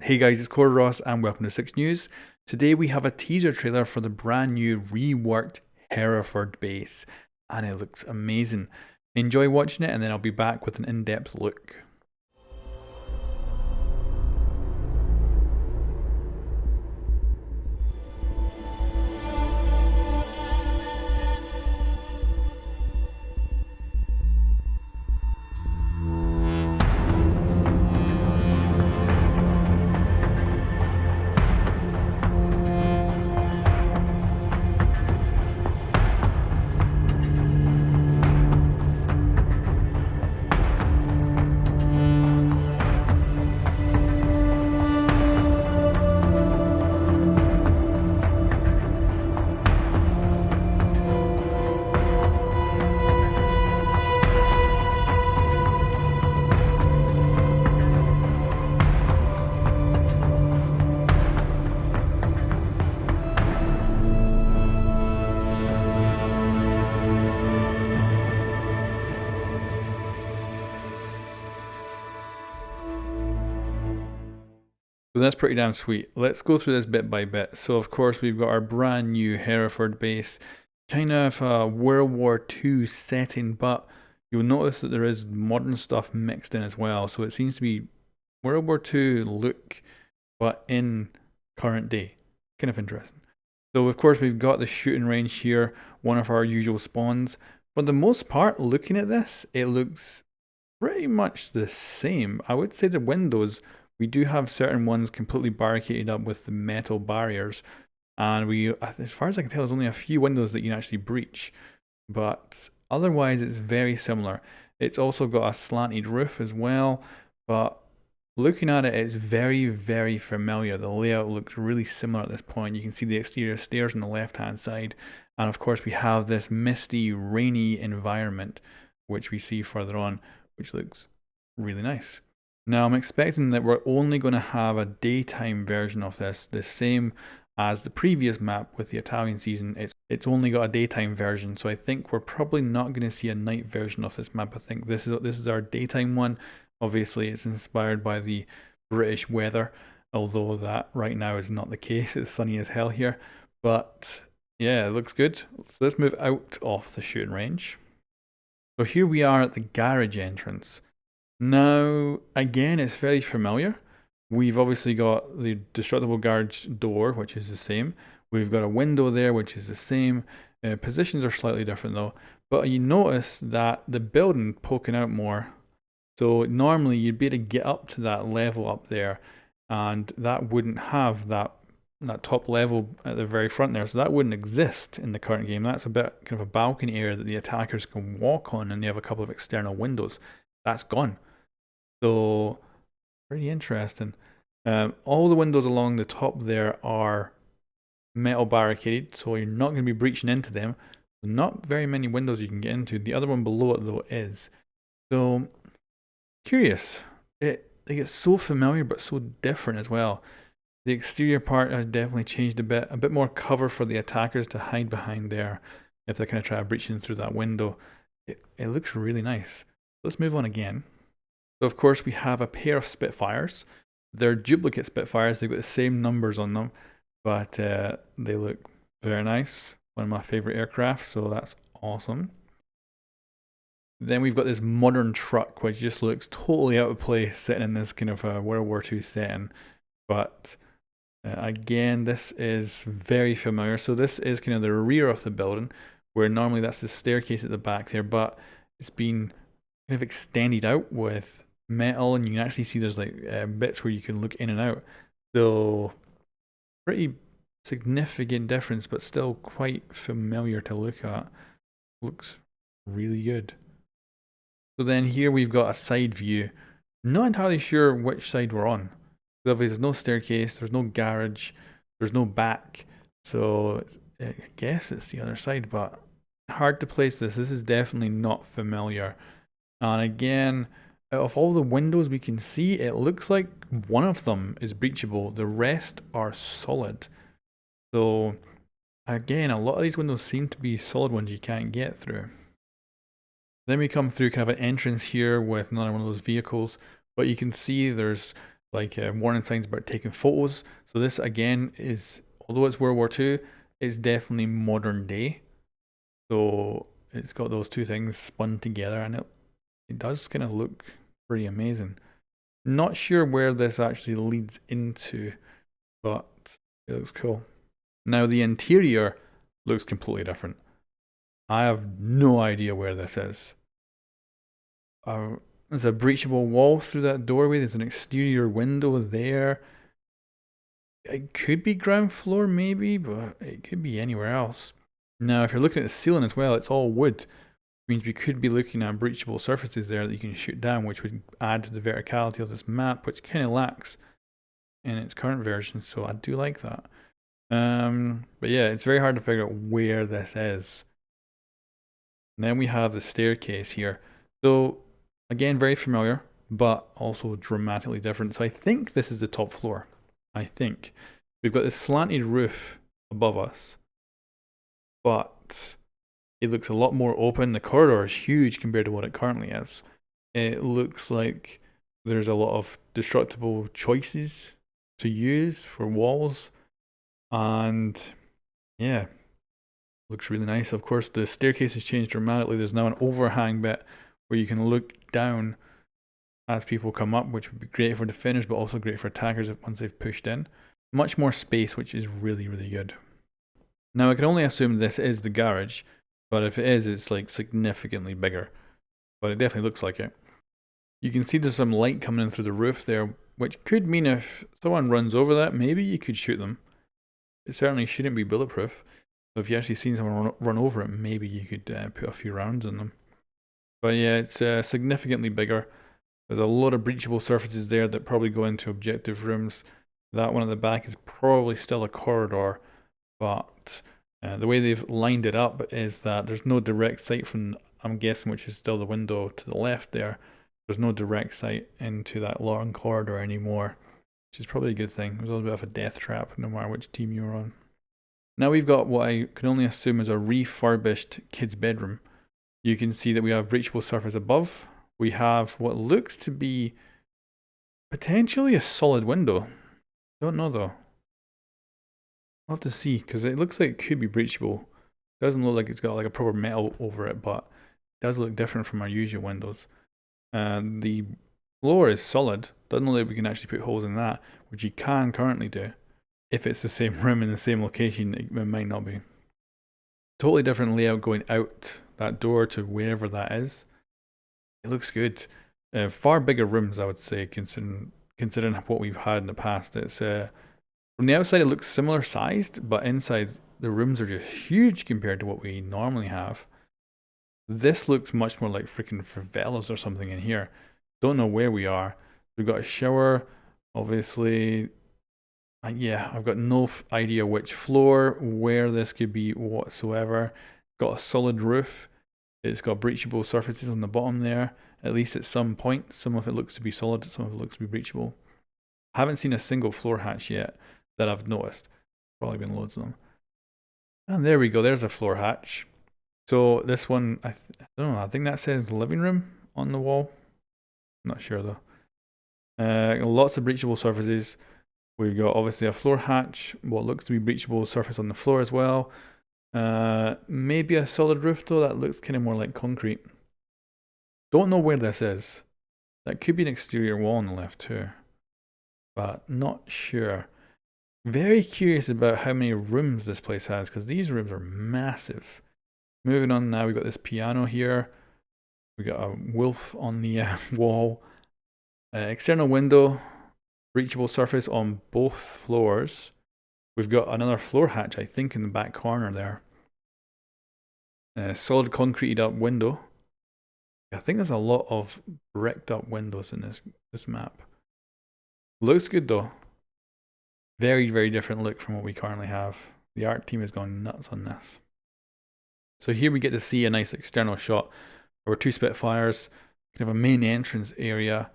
Hey guys, it's coreross and welcome to 6 News. Today we have a teaser trailer for the brand new reworked Hereford base and it looks amazing. Enjoy watching it and then I'll be back with an in-depth look. So that's pretty damn sweet. Let's go through this bit by bit. So of course we've got our brand new Hereford base, kind of a World War II setting, but you'll notice that there is modern stuff mixed in as well. So it seems to be World War II look, but in current day. Kind of interesting. So of course we've got the shooting range here, one of our usual spawns. For the most part, looking at this, it looks pretty much the same. I would say the windows, we do have certain ones completely barricaded up with the metal barriers, and as far as I can tell, there's only a few windows that you can actually breach, but otherwise it's very similar. It's also got a slanted roof as well, but looking at it, it's very, very familiar. The layout looks really similar at this point. You can see the exterior stairs on the left-hand side, and of course we have this misty, rainy environment, which we see further on, which looks really nice. Now I'm expecting that we're only going to have a daytime version of this, the same as the previous map with the Italian season. It's only got a daytime version, so I think we're probably not going to see a night version of this map. I think this is our daytime one. Obviously it's inspired by the British weather, although that right now is not the case. It's sunny as hell here, but yeah, it looks good. So let's move out of the shooting range. So here we are at the garage entrance. Now, again, it's very familiar. We've obviously got the destructible garage door, which is the same. We've got a window there, which is the same. Positions are slightly different though. But you notice that the building poking out more. So normally you'd be able to get up to that level up there, and that wouldn't have that top level at the very front there. So that wouldn't exist in the current game. That's a bit kind of a balcony area that the attackers can walk on, and they have a couple of external windows. That's gone. So pretty interesting. All the windows along the top there are metal barricaded, so you're not going to be breaching into them. Not very many windows you can get into. The other one below it though is. So curious. It gets so familiar but so different as well. The exterior part has definitely changed a bit more cover for the attackers to hide behind there if they're going to try to breach in through that window. It looks really nice. Let's move on again. So of course we have a pair of Spitfires. They're duplicate Spitfires, they've got the same numbers on them, but they look very nice. One of my favorite aircraft, so that's awesome. Then we've got this modern truck, which just looks totally out of place sitting in this kind of World War II setting. But again, this is very familiar. So this is kind of the rear of the building, where normally that's the staircase at the back there, but it's been kind of extended out with metal, and you can actually see there's like bits where you can look in and out. So pretty significant difference, but still quite familiar to look at. Looks really good. So then here we've got a side view. Not entirely sure which side we're on. Obviously there's no staircase, there's no garage, there's no back, so I guess it's the other side, but hard to place this. This is definitely not familiar. And again, out of all the windows we can see, it looks like one of them is breachable. The rest are solid. So again, a lot of these windows seem to be solid ones you can't get through. Then we come through kind of an entrance here with another one of those vehicles, but you can see there's like warning signs about taking photos. So this again is, although it's World War II, it's definitely modern day. So it's got those two things spun together, and it does kind of look pretty amazing. Not sure where this actually leads into, but it looks cool. Now the interior looks completely different. I have no idea where this is. There's a breachable wall through that doorway. There's an exterior window there. It could be ground floor maybe, but it could be anywhere else. Now if you're looking at the ceiling as well, it's all wood. Means we could be looking at breachable surfaces there that you can shoot down, which would add to the verticality of this map, which kind of lacks in its current version, so I do like that. But yeah, it's very hard to figure out where this is. And then we have the staircase here. So again, very familiar, but also dramatically different. So I think this is the top floor. I think. We've got this slanted roof above us, but it looks a lot more open. The corridor is huge compared to what it currently is. It looks like there's a lot of destructible choices to use for walls. And yeah, looks really nice. Of course, the staircase has changed dramatically. There's now an overhang bit where you can look down as people come up, which would be great for defenders, but also great for attackers once they've pushed in. Much more space, which is really, really good. Now, I can only assume this is the garage, but if it is, it's like significantly bigger. But it definitely looks like it. You can see there's some light coming in through the roof there, which could mean if someone runs over that, maybe you could shoot them. It certainly shouldn't be bulletproof. So if you actually seen someone run over it, maybe you could put a few rounds in them. But yeah, it's significantly bigger. There's a lot of breachable surfaces there that probably go into objective rooms. That one at the back is probably still a corridor, but the way they've lined it up is that there's no direct sight from, I'm guessing, which is still the window to the left there. There's no direct sight into that long corridor anymore, which is probably a good thing. It was a little bit of a death trap, no matter which team you were on. Now we've got what I can only assume is a refurbished kid's bedroom. You can see that we have breachable surface above. We have what looks to be potentially a solid window. Don't know though. I'll have to see, because it looks like it could be breachable. It doesn't look like it's got like a proper metal over it, but it does look different from our usual windows. The floor is solid. Doesn't look like we can actually put holes in that, which you can currently do. If it's the same room in the same location, it might not be. Totally different layout going out that door to wherever that is. It looks good. Far bigger rooms, I would say, considering what we've had in the past. It's from the outside it looks similar sized, but inside the rooms are just huge compared to what we normally have. This looks much more like freaking favelas or something in here. Don't know where we are. We've got a shower, obviously. Yeah, I've got no idea which floor, where this could be whatsoever. Got a solid roof. It's got breachable surfaces on the bottom there, at least at some point. Some of it looks to be solid, some of it looks to be breachable. I haven't seen a single floor hatch yet that I've noticed. Probably been loads of them. And there we go, there's a floor hatch. So this one, I don't know, I think that says living room on the wall. I'm not sure though. Lots of breachable surfaces. We've got obviously a floor hatch, what looks to be breachable surface on the floor as well. Maybe a solid roof though, that looks kind of more like concrete. Don't know where this is. That could be an exterior wall on the left too, but not sure. Very curious about how many rooms this place has, because these rooms are massive. Moving on now, we've got this piano here. We got a wolf on the wall. External window, breachable surface on both floors. We've got another floor hatch, I think, in the back corner there. Solid concreted up window. I think there's a lot of bricked up windows in this map. Looks good though. Very, very different look from what we currently have. The art team has gone nuts on this. So here we get to see a nice external shot. There were two Spitfires, kind of a main entrance area.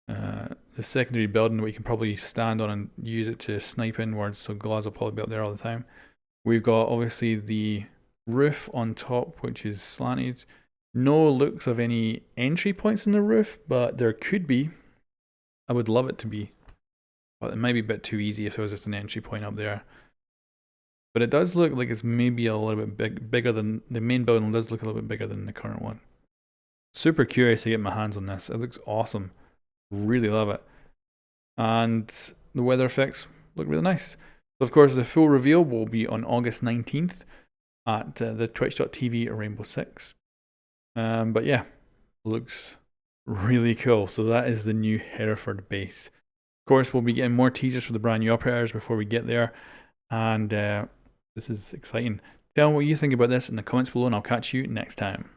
The secondary building that we can probably stand on and use it to snipe inwards, so Glass will probably be up there all the time. We've got obviously the roof on top, which is slanted. No looks of any entry points in the roof, but there could be. I would love it to be. but it might be a bit too easy if there was just an entry point up there. But it does look like it's maybe a little bit bigger than the main building. Does look a little bit bigger than the current one. Super curious to get my hands on this. It looks awesome. Really love it. And the weather effects look really nice. So of course, the full reveal will be on August 19th at the twitch.tv Rainbow Six. But yeah, looks really cool. So that is the new Hereford base. Of course, we'll be getting more teasers for the brand new operators before we get there. And this is exciting. Tell me what you think about this in the comments below, and I'll catch you next time.